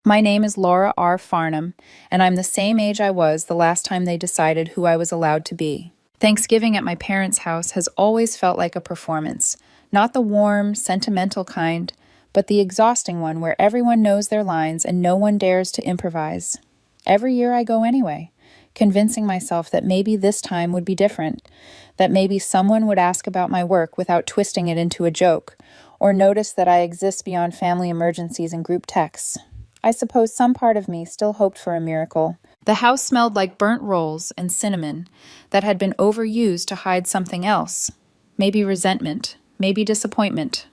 My name is Laura R. Farnham, and I'm the same age I was the last time they decided who I was allowed to be. Thanksgiving at my parents' house has always felt like a performance, not the warm, sentimental kind, but the exhausting one where everyone knows their lines and no one dares to improvise. Every year I go anyway, convincing myself that maybe this time would be different, that maybe someone would ask about my work without twisting it into a joke, or notice that I exist beyond family emergencies and group texts. I suppose some part of me still hoped for a miracle. The house smelled like burnt rolls and cinnamon that had been overused to hide something else. Maybe resentment, maybe disappointment.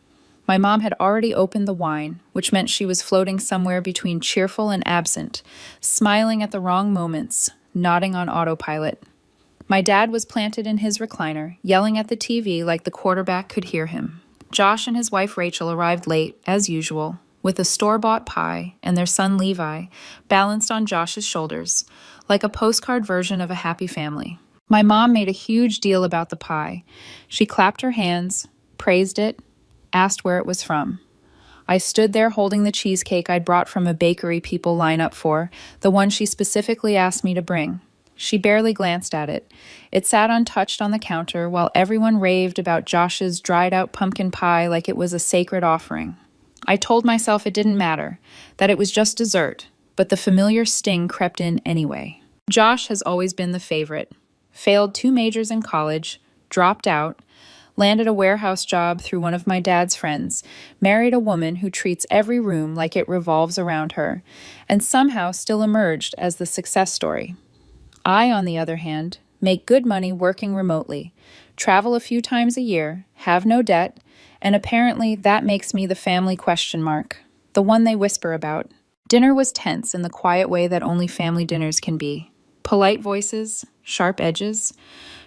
My mom had already opened the wine, which meant she was floating somewhere between cheerful and absent, smiling at the wrong moments, nodding on autopilot. My dad was planted in his recliner, yelling at the TV like the quarterback could hear him. Josh and his wife Rachel arrived late, as usual, with a store-bought pie and their son Levi balanced on Josh's shoulders, like a postcard version of a happy family. My mom made a huge deal about the pie. She clapped her hands, praised it, asked where it was from. I stood there holding the cheesecake I'd brought from a bakery people line up for, the one she specifically asked me to bring. She barely glanced at it. It sat untouched on the counter while everyone raved about Josh's dried-out pumpkin pie like it was a sacred offering. I told myself it didn't matter, that it was just dessert, but the familiar sting crept in anyway. Josh has always been the favorite. Failed 2 majors in college, dropped out, landed a warehouse job through one of my dad's friends, married a woman who treats every room like it revolves around her, and somehow still emerged as the success story. I, on the other hand, make good money working remotely, travel a few times a year, have no debt, and apparently that makes me the family question mark, the one they whisper about. Dinner was tense in the quiet way that only family dinners can be. Polite voices, sharp edges.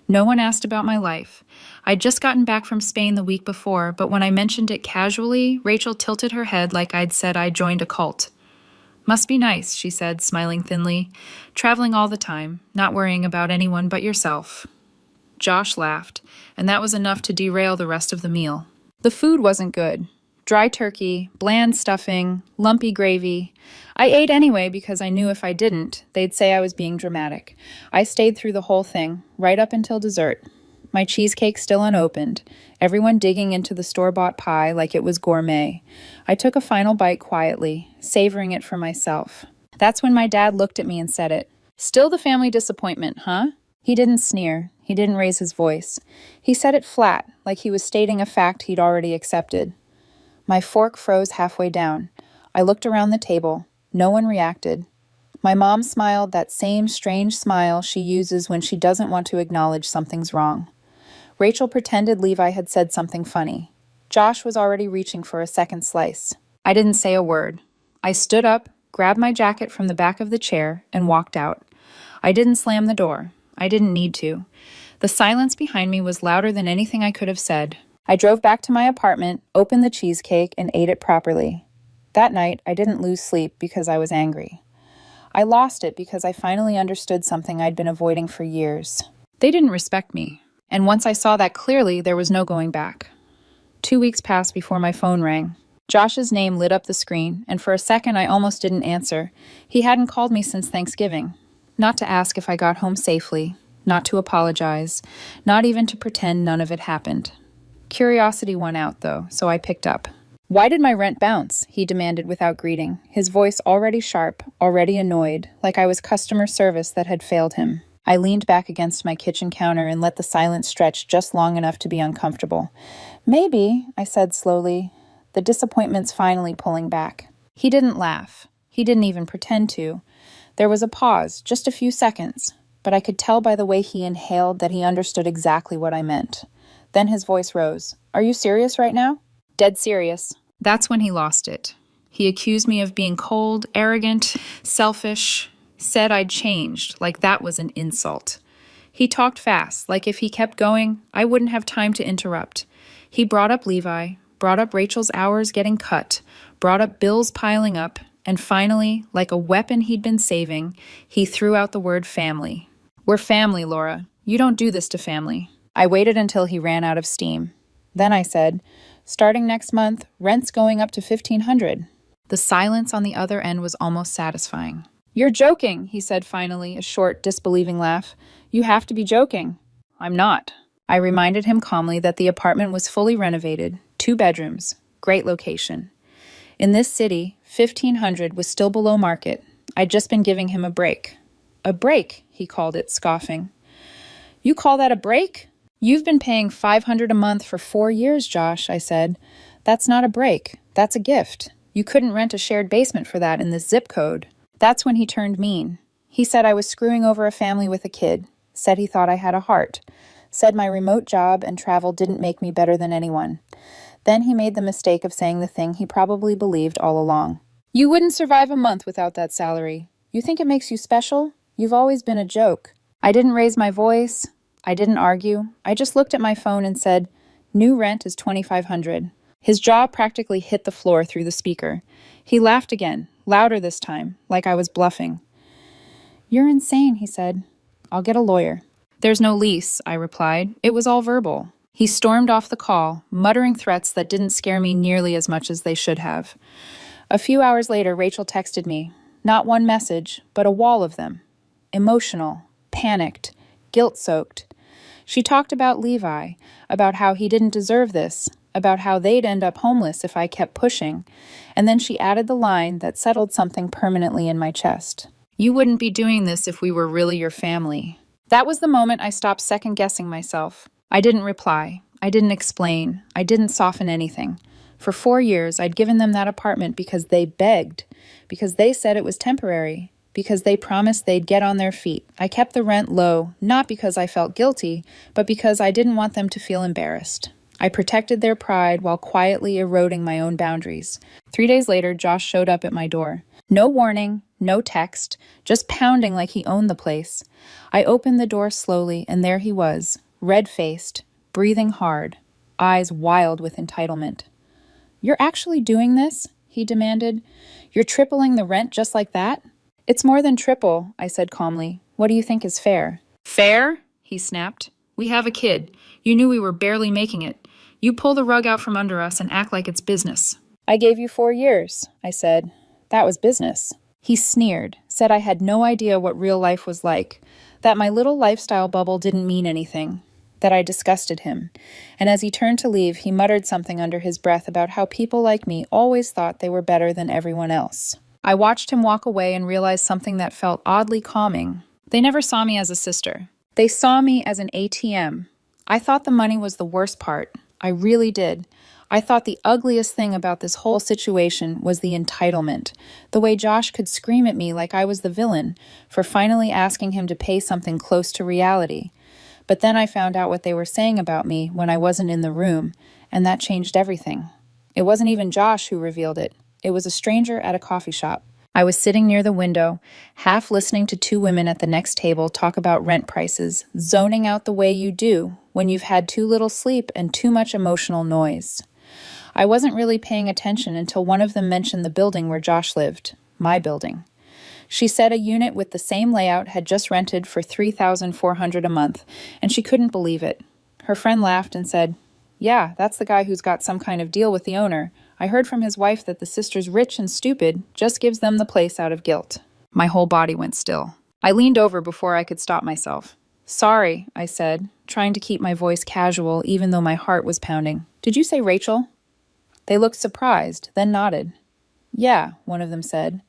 No one asked about my life. I'd just gotten back from Spain the week before, but when I mentioned it casually, Rachel tilted her head like I'd said I joined a cult. Must be nice, she said, smiling thinly. Traveling all the time, not worrying about anyone but yourself. Josh laughed, and that was enough to derail the rest of the meal. The food wasn't good. Dry turkey, bland stuffing, lumpy gravy. I ate anyway because I knew if I didn't, they'd say I was being dramatic. I stayed through the whole thing, right up until dessert. My cheesecake still unopened, everyone digging into the store-bought pie like it was gourmet. I took a final bite quietly, savoring it for myself. That's when my dad looked at me and said it. Still the family disappointment, huh? He didn't sneer. He didn't raise his voice. He said it flat, like he was stating a fact he'd already accepted. My fork froze halfway down. I looked around the table. No one reacted. My mom smiled that same strange smile she uses when she doesn't want to acknowledge something's wrong. Rachel pretended Levi had said something funny. Josh was already reaching for a second slice. I didn't say a word. I stood up, grabbed my jacket from the back of the chair, and walked out. I didn't slam the door. I didn't need to. The silence behind me was louder than anything I could have said. I drove back to my apartment, opened the cheesecake, and ate it properly. That night, I didn't lose sleep because I was angry. I lost it because I finally understood something I'd been avoiding for years. They didn't respect me, and once I saw that clearly, there was no going back. 2 weeks passed before my phone rang. Josh's name lit up the screen, and for a second I almost didn't answer. He hadn't called me since Thanksgiving. Not to ask if I got home safely, not to apologize, not even to pretend none of it happened. Curiosity won out, though, so I picked up. "Why did my rent bounce?" he demanded without greeting, his voice already sharp, already annoyed, like I was customer service that had failed him. I leaned back against my kitchen counter and let the silence stretch just long enough to be uncomfortable. "Maybe," I said slowly, the disappointment's finally pulling back. He didn't laugh. He didn't even pretend to. There was a pause, just a few seconds, but I could tell by the way he inhaled that he understood exactly what I meant. Then his voice rose. "Are you serious right now?" "Dead serious." That's when he lost it. He accused me of being cold, arrogant, selfish, said I'd changed, like that was an insult. He talked fast, like if he kept going, I wouldn't have time to interrupt. He brought up Levi, brought up Rachel's hours getting cut, brought up bills piling up, and finally, like a weapon he'd been saving, he threw out the word family. "We're family, Laura. You don't do this to family." I waited until he ran out of steam. Then I said, "Starting next month, rent's going up to $1,500. The silence on the other end was almost satisfying. "You're joking," he said finally, a short, disbelieving laugh. "You have to be joking." "I'm not." I reminded him calmly that the apartment was fully renovated, 2 bedrooms, great location. In this city, 1,500 was still below market. I'd just been giving him a break. "A break," he called it, scoffing. "You call that a break?" "You've been paying $500 a month for 4 years, Josh," I said. "That's not a break. That's a gift. You couldn't rent a shared basement for that in this zip code." That's when he turned mean. He said I was screwing over a family with a kid, said he thought I had a heart, said my remote job and travel didn't make me better than anyone. Then he made the mistake of saying the thing he probably believed all along. "You wouldn't survive a month without that salary. You think it makes you special? You've always been a joke." I didn't raise my voice. I didn't argue. I just looked at my phone and said, "New rent is $2,500. His jaw practically hit the floor through the speaker. He laughed again, louder this time, like I was bluffing. "You're insane," he said. "I'll get a lawyer." "There's no lease," I replied. It was all verbal. He stormed off the call, muttering threats that didn't scare me nearly as much as they should have. A few hours later, Rachel texted me. Not one message, but a wall of them. Emotional, panicked, guilt-soaked. She talked about Levi, about how he didn't deserve this, about how they'd end up homeless if I kept pushing, and then she added the line that settled something permanently in my chest. "You wouldn't be doing this if we were really your family." That was the moment I stopped second-guessing myself. I didn't reply. I didn't explain. I didn't soften anything. For 4 years, I'd given them that apartment because they begged, because they said it was temporary, because they promised they'd get on their feet. I kept the rent low, not because I felt guilty, but because I didn't want them to feel embarrassed. I protected their pride while quietly eroding my own boundaries. 3 days later, Josh showed up at my door. No warning, no text, just pounding like he owned the place. I opened the door slowly, and there he was, red-faced, breathing hard, eyes wild with entitlement. "You're actually doing this?" he demanded. "You're tripling the rent just like that?" "It's more than triple," I said calmly. "What do you think is fair?" "Fair?" he snapped. "We have a kid. You knew we were barely making it. You pull the rug out from under us and act like it's business." "I gave you 4 years," I said. "That was business." He sneered, said I had no idea what real life was like, that my little lifestyle bubble didn't mean anything, that I disgusted him. And as he turned to leave, he muttered something under his breath about how people like me always thought they were better than everyone else. I watched him walk away and realized something that felt oddly calming. They never saw me as a sister. They saw me as an ATM. I thought the money was the worst part. I really did. I thought the ugliest thing about this whole situation was the entitlement, the way Josh could scream at me like I was the villain for finally asking him to pay something close to reality. But then I found out what they were saying about me when I wasn't in the room, and that changed everything. It wasn't even Josh who revealed it. It was a stranger at a coffee shop. I was sitting near the window, half listening to 2 women at the next table talk about rent prices, zoning out the way you do when you've had too little sleep and too much emotional noise. I wasn't really paying attention until one of them mentioned the building where Josh lived, my building. She said a unit with the same layout had just rented for $3,400 a month, and she couldn't believe it. Her friend laughed and said, "Yeah, that's the guy who's got some kind of deal with the owner. I heard from his wife that the sister's rich and stupid, just gives them the place out of guilt." My whole body went still. I leaned over before I could stop myself. "Sorry," I said, trying to keep my voice casual even though my heart was pounding. "Did you say Rachel?" They looked surprised, then nodded. "Yeah," one of them said.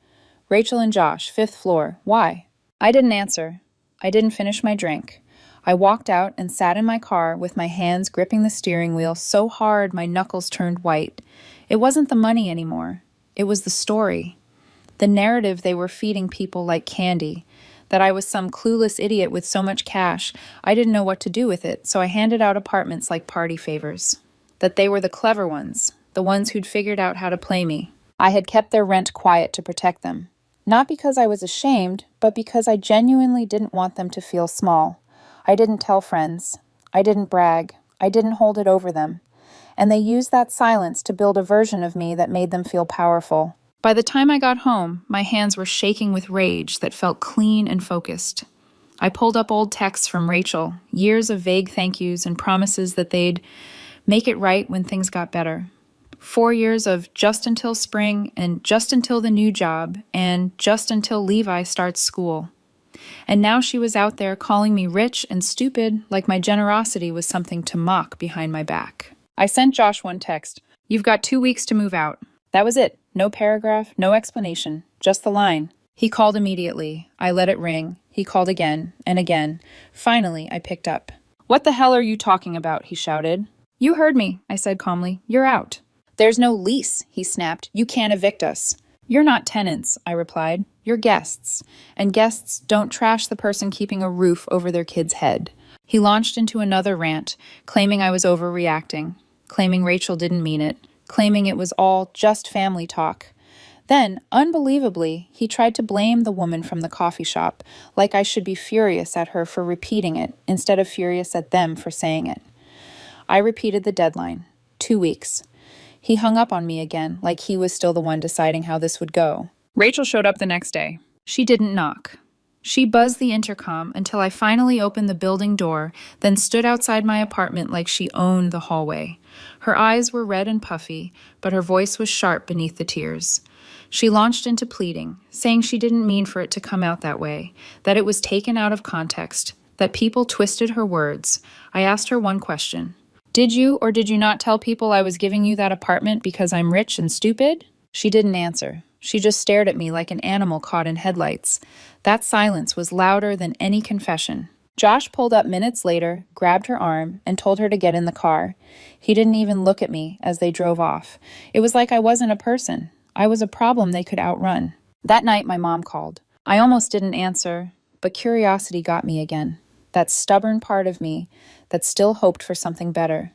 "Rachel and Josh, 5th floor. Why?" I didn't answer. I didn't finish my drink. I walked out and sat in my car with my hands gripping the steering wheel so hard my knuckles turned white. It wasn't the money anymore. It was the story. The narrative they were feeding people like candy. That I was some clueless idiot with so much cash, I didn't know what to do with it, so I handed out apartments like party favors. That they were the clever ones, the ones who'd figured out how to play me. I had kept their rent quiet to protect them. Not because I was ashamed, but because I genuinely didn't want them to feel small. I didn't tell friends. I didn't brag. I didn't hold it over them. And they used that silence to build a version of me that made them feel powerful. By the time I got home, my hands were shaking with rage that felt clean and focused. I pulled up old texts from Rachel, years of vague thank yous and promises that they'd make it right when things got better. 4 years of just until spring and just until the new job and just until Levi starts school. And now she was out there calling me rich and stupid like my generosity was something to mock behind my back. I sent Josh one text. "You've got 2 weeks to move out." That was it. No paragraph, no explanation, just the line. He called immediately. I let it ring. He called again and again. Finally, I picked up. "What the hell are you talking about?" he shouted. "You heard me," I said calmly. "You're out." "There's no lease," he snapped. "You can't evict us." "You're not tenants," I replied. "You're guests. And guests don't trash the person keeping a roof over their kid's head." He launched into another rant, claiming I was overreacting, claiming Rachel didn't mean it, claiming it was all just family talk. Then, unbelievably, he tried to blame the woman from the coffee shop, like I should be furious at her for repeating it instead of furious at them for saying it. I repeated the deadline. 2 weeks. He hung up on me again, like he was still the one deciding how this would go. Rachel showed up the next day. She didn't knock. She buzzed the intercom until I finally opened the building door, then stood outside my apartment like she owned the hallway. Her eyes were red and puffy, but her voice was sharp beneath the tears. She launched into pleading, saying she didn't mean for it to come out that way, that it was taken out of context, that people twisted her words. I asked her one question. "Did you or did you not tell people I was giving you that apartment because I'm rich and stupid?" She didn't answer. She just stared at me like an animal caught in headlights. That silence was louder than any confession. Josh pulled up minutes later, grabbed her arm, and told her to get in the car. He didn't even look at me as they drove off. It was like I wasn't a person. I was a problem they could outrun. That night, my mom called. I almost didn't answer, but curiosity got me again. That stubborn part of me that still hoped for something better.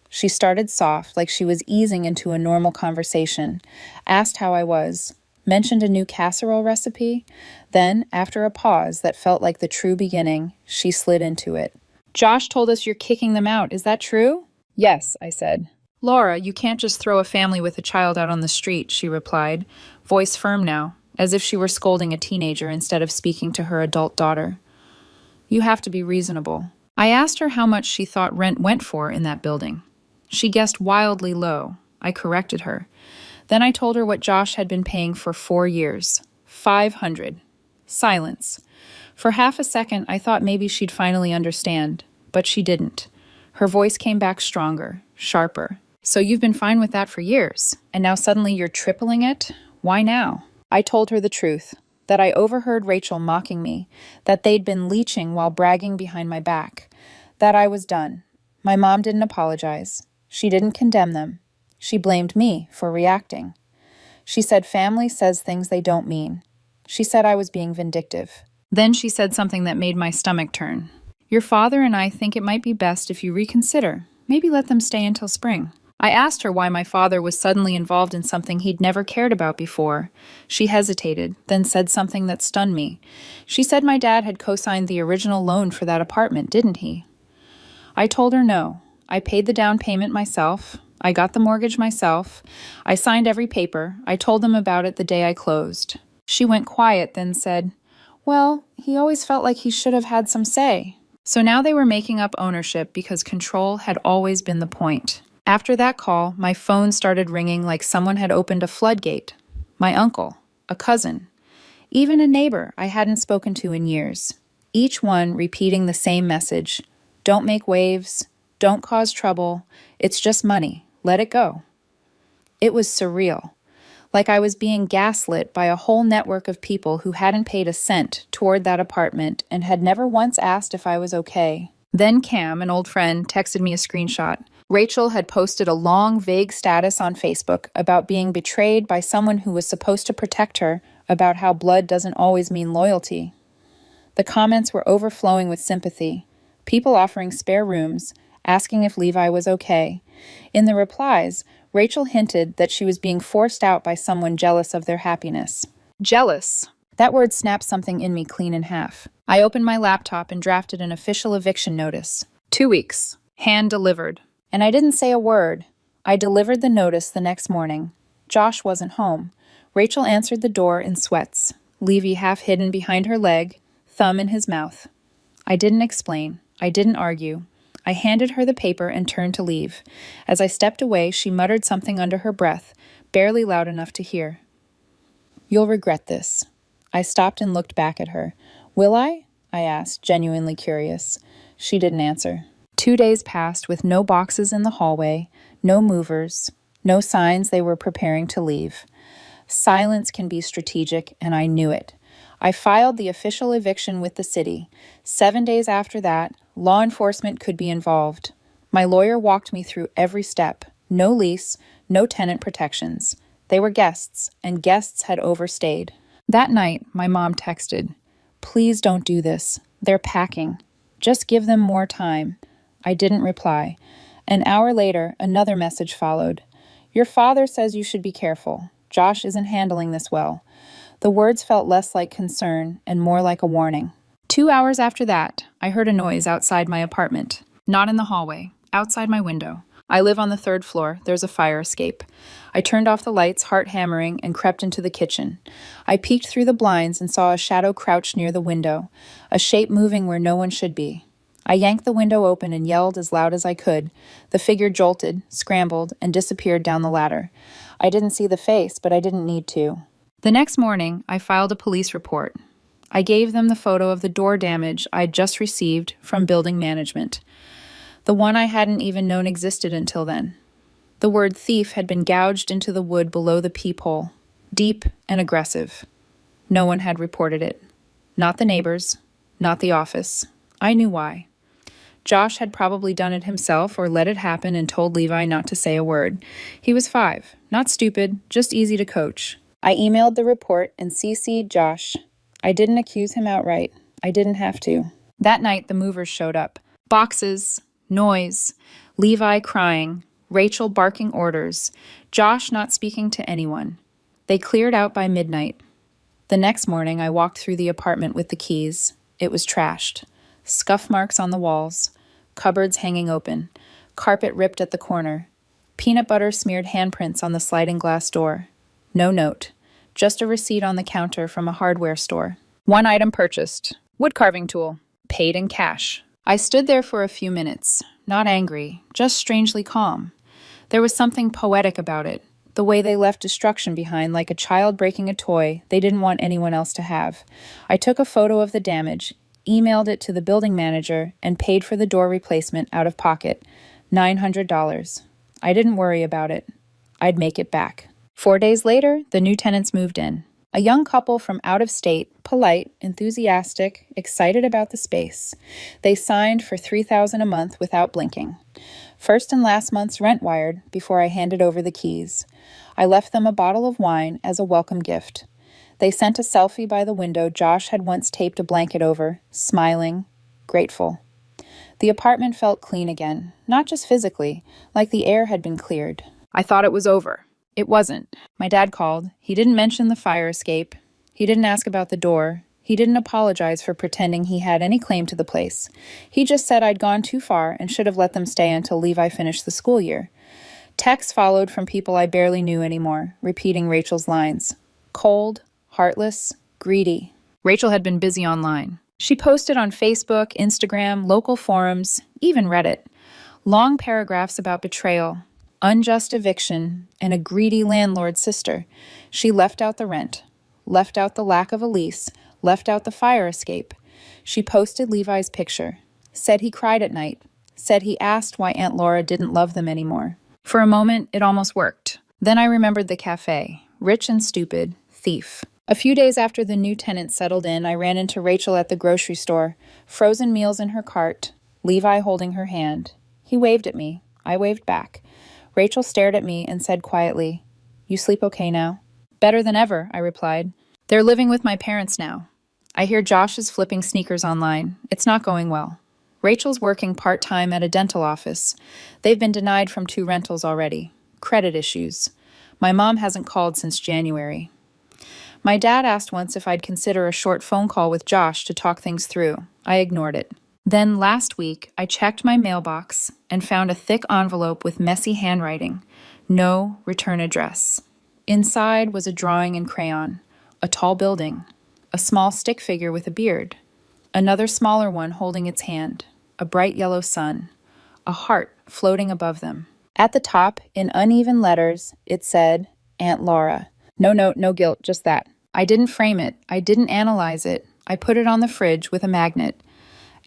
She started soft, like she was easing into a normal conversation, asked how I was, mentioned a new casserole recipe. Then, after a pause that felt like the true beginning, she slid into it. "Josh told us you're kicking them out. Is that true?" "Yes," I said. "Laura, you can't just throw a family with a child out on the street," she replied, voice firm now, as if she were scolding a teenager instead of speaking to her adult daughter. "You have to be reasonable." I asked her how much she thought rent went for in that building. She guessed wildly low. I corrected her. Then I told her what Josh had been paying for 4 years. $500. Silence. For half a second, I thought maybe she'd finally understand, but she didn't. Her voice came back stronger, sharper. "So you've been fine with that for years, and now suddenly you're tripling it? Why now?" I told her the truth, that I overheard Rachel mocking me, that they'd been leeching while bragging behind my back, that I was done. My mom didn't apologize. She didn't condemn them. She blamed me for reacting. She said family says things they don't mean. She said I was being vindictive. Then she said something that made my stomach turn. "Your father and I think it might be best if you reconsider. Maybe let them stay until spring." I asked her why my father was suddenly involved in something he'd never cared about before. She hesitated, then said something that stunned me. She said my dad had co-signed the original loan for that apartment, didn't he? I told her no. I paid the down payment myself. I got the mortgage myself. I signed every paper. I told them about it the day I closed. She went quiet, then said, "Well, he always felt like he should have had some say." So now they were making up ownership because control had always been the point. After that call, my phone started ringing like someone had opened a floodgate. My uncle, a cousin, even a neighbor I hadn't spoken to in years. Each one repeating the same message. Don't make waves. Don't cause trouble. It's just money. Let it go. It was surreal. Like I was being gaslit by a whole network of people who hadn't paid a cent toward that apartment and had never once asked if I was okay. Then Cam, an old friend, texted me a screenshot. Rachel had posted a long, vague status on Facebook about being betrayed by someone who was supposed to protect her, about how blood doesn't always mean loyalty. The comments were overflowing with sympathy. People offering spare rooms, asking if Levi was okay. In the replies, Rachel hinted that she was being forced out by someone jealous of their happiness. Jealous. That word snapped something in me clean in half. I opened my laptop and drafted an official eviction notice. 2 weeks. Hand delivered. And I didn't say a word. I delivered the notice the next morning. Josh wasn't home. Rachel answered the door in sweats, Levi half hidden behind her leg, thumb in his mouth. I didn't explain. I didn't argue. I handed her the paper and turned to leave. As I stepped away, she muttered something under her breath, barely loud enough to hear. "You'll regret this." I stopped and looked back at her. "Will I?" I asked, genuinely curious. She didn't answer. 2 days passed with no boxes in the hallway, no movers, no signs they were preparing to leave. Silence can be strategic, and I knew it. I filed the official eviction with the city. 7 days after that, law enforcement could be involved. My lawyer walked me through every step. No lease, no tenant protections. They were guests, and guests had overstayed. That night, my mom texted, "Please don't do this. They're packing. Just give them more time." I didn't reply. An hour later, another message followed. "Your father says you should be careful. Josh isn't handling this well." The words felt less like concern and more like a warning. 2 hours after that, I heard a noise outside my apartment. Not in the hallway, outside my window. I live on the 3rd floor. There's a fire escape. I turned off the lights, heart hammering, and crept into the kitchen. I peeked through the blinds and saw a shadow crouched near the window, a shape moving where no one should be. I yanked the window open and yelled as loud as I could. The figure jolted, scrambled, and disappeared down the ladder. I didn't see the face, but I didn't need to. The next morning, I filed a police report. I gave them the photo of the door damage I'd just received from building management, the one I hadn't even known existed until then. The word thief had been gouged into the wood below the peephole, deep and aggressive. No one had reported it. Not the neighbors, not the office. I knew why. Josh had probably done it himself or let it happen and told Levi not to say a word. He was 5, not stupid, just easy to coach. I emailed the report and CC'd Josh. I didn't accuse him outright. I didn't have to. That night, the movers showed up. Boxes, noise, Levi crying, Rachel barking orders, Josh not speaking to anyone. They cleared out by midnight. The next morning, I walked through the apartment with the keys. It was trashed. Scuff marks on the walls, cupboards hanging open, carpet ripped at the corner, peanut butter smeared handprints on the sliding glass door. No note, just a receipt on the counter from a hardware store. One item purchased, wood carving tool, paid in cash. I stood there for a few minutes, not angry, just strangely calm. There was something poetic about it, the way they left destruction behind like a child breaking a toy they didn't want anyone else to have. I took a photo of the damage, emailed it to the building manager, and paid for the door replacement out of pocket, $900. I didn't worry about it. I'd make it back. 4 days later, the new tenants moved in. A young couple from out of state, polite, enthusiastic, excited about the space. They signed for $3,000 a month without blinking. First and last month's rent wired before I handed over the keys. I left them a bottle of wine as a welcome gift. They sent a selfie by the window Josh had once taped a blanket over, smiling, grateful. The apartment felt clean again, not just physically, like the air had been cleared. I thought it was over. It wasn't. My dad called. He didn't mention the fire escape. He didn't ask about the door. He didn't apologize for pretending he had any claim to the place. He just said I'd gone too far and should have let them stay until Levi finished the school year. Texts followed from people I barely knew anymore, repeating Rachel's lines. Cold, heartless, greedy. Rachel had been busy online. She posted on Facebook, Instagram, local forums, even Reddit. Long paragraphs about betrayal, unjust eviction, and a greedy landlord's sister. She left out the rent, left out the lack of a lease, left out the fire escape. She posted Levi's picture, said he cried at night, said he asked why Aunt Laura didn't love them anymore. For a moment, it almost worked. Then I remembered the cafe, rich and stupid, thief. A few days after the new tenants settled in, I ran into Rachel at the grocery store, frozen meals in her cart, Levi holding her hand. He waved at me. I waved back. Rachel stared at me and said quietly, "You sleep okay now?" "Better than ever," I replied. "They're living with my parents now. I hear Josh is flipping sneakers online. It's not going well." Rachel's working part-time at a dental office. They've been denied from 2 rentals already. Credit issues. My mom hasn't called since January. My dad asked once if I'd consider a short phone call with Josh to talk things through. I ignored it. Then last week, I checked my mailbox and found a thick envelope with messy handwriting. No return address. Inside was a drawing in crayon, a tall building, a small stick figure with a beard, another smaller one holding its hand, a bright yellow sun, a heart floating above them. At the top, in uneven letters, it said, Aunt Laura. No note, no guilt, just that. I didn't frame it. I didn't analyze it. I put it on the fridge with a magnet.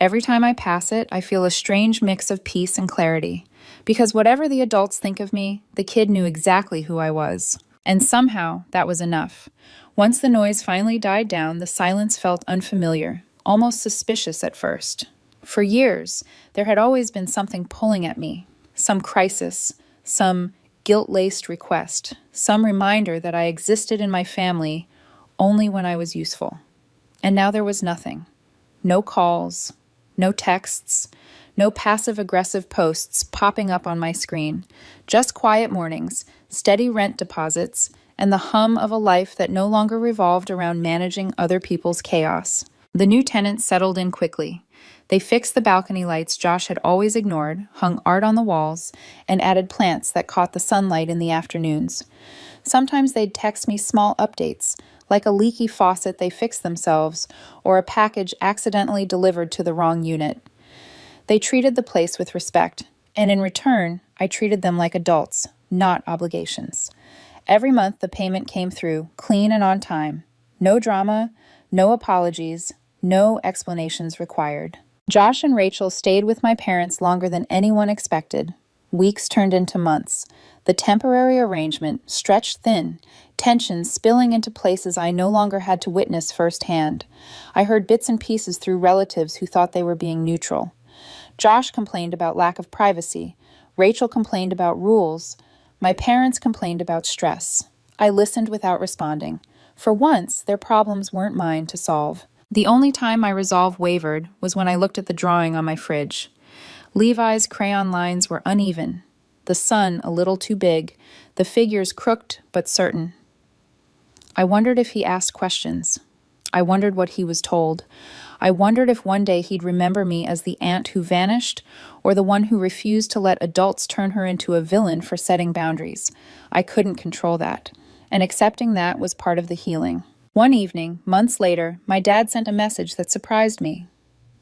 Every time I pass it, I feel a strange mix of peace and clarity. Because whatever the adults think of me, the kid knew exactly who I was. And somehow, that was enough. Once the noise finally died down, the silence felt unfamiliar, almost suspicious at first. For years, there had always been something pulling at me, some crisis, some guilt-laced request, some reminder that I existed in my family only when I was useful. And now there was nothing. No calls, no texts, no passive-aggressive posts popping up on my screen. Just quiet mornings, steady rent deposits, and the hum of a life that no longer revolved around managing other people's chaos. The new tenants settled in quickly. They fixed the balcony lights Josh had always ignored, hung art on the walls, and added plants that caught the sunlight in the afternoons. Sometimes they'd text me small updates, like a leaky faucet they fixed themselves, or a package accidentally delivered to the wrong unit. They treated the place with respect, and in return, I treated them like adults, not obligations. Every month the payment came through, clean and on time. No drama, no apologies, no explanations required. Josh and Rachel stayed with my parents longer than anyone expected. Weeks turned into months. The temporary arrangement stretched thin, tensions spilling into places I no longer had to witness firsthand. I heard bits and pieces through relatives who thought they were being neutral. Josh complained about lack of privacy. Rachel complained about rules. My parents complained about stress. I listened without responding. For once, their problems weren't mine to solve. The only time my resolve wavered was when I looked at the drawing on my fridge. Levi's crayon lines were uneven, the sun a little too big, the figures crooked but certain. I wondered if he asked questions. I wondered what he was told. I wondered if one day he'd remember me as the aunt who vanished or the one who refused to let adults turn her into a villain for setting boundaries. I couldn't control that, and accepting that was part of the healing. One evening, months later, my dad sent a message that surprised me.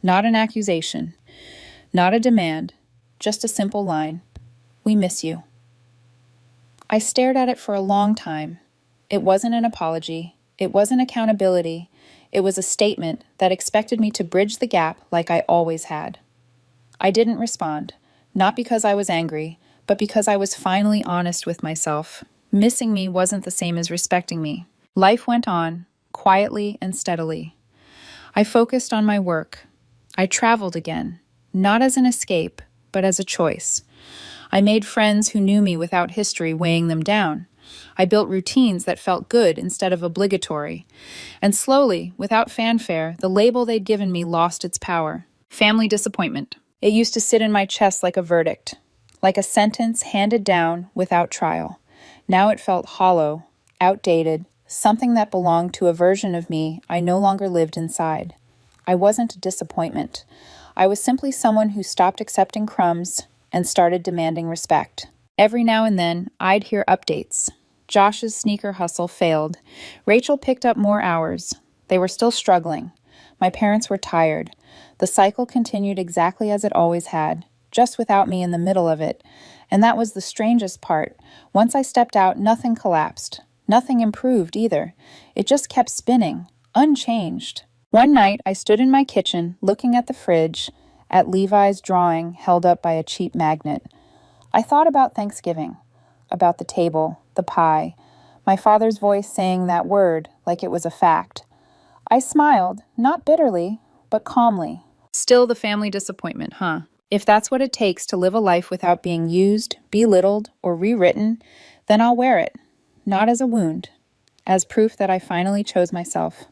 Not an accusation, not a demand, just a simple line. We miss you. I stared at it for a long time. It wasn't an apology. It wasn't accountability. It was a statement that expected me to bridge the gap like I always had. I didn't respond, not because I was angry, but because I was finally honest with myself. Missing me wasn't the same as respecting me. Life went on, quietly and steadily. I focused on my work. I traveled again, not as an escape, but as a choice. I made friends who knew me without history weighing them down. I built routines that felt good instead of obligatory. And slowly, without fanfare, the label they'd given me lost its power. Family disappointment. It used to sit in my chest like a verdict, like a sentence handed down without trial. Now it felt hollow, outdated, something that belonged to a version of me I no longer lived inside. I wasn't a disappointment. I was simply someone who stopped accepting crumbs and started demanding respect. Every now and then, I'd hear updates. Josh's sneaker hustle failed. Rachel picked up more hours. They were still struggling. My parents were tired. The cycle continued exactly as it always had, just without me in the middle of it. And that was the strangest part. Once I stepped out, nothing collapsed. Nothing improved either. It just kept spinning, unchanged. One night, I stood in my kitchen, looking at the fridge, at Levi's drawing held up by a cheap magnet. I thought about Thanksgiving, about the table, the pie, my father's voice saying that word like it was a fact. I smiled, not bitterly, but calmly. Still the family disappointment, huh? If that's what it takes to live a life without being used, belittled, or rewritten, then I'll wear it, not as a wound, as proof that I finally chose myself.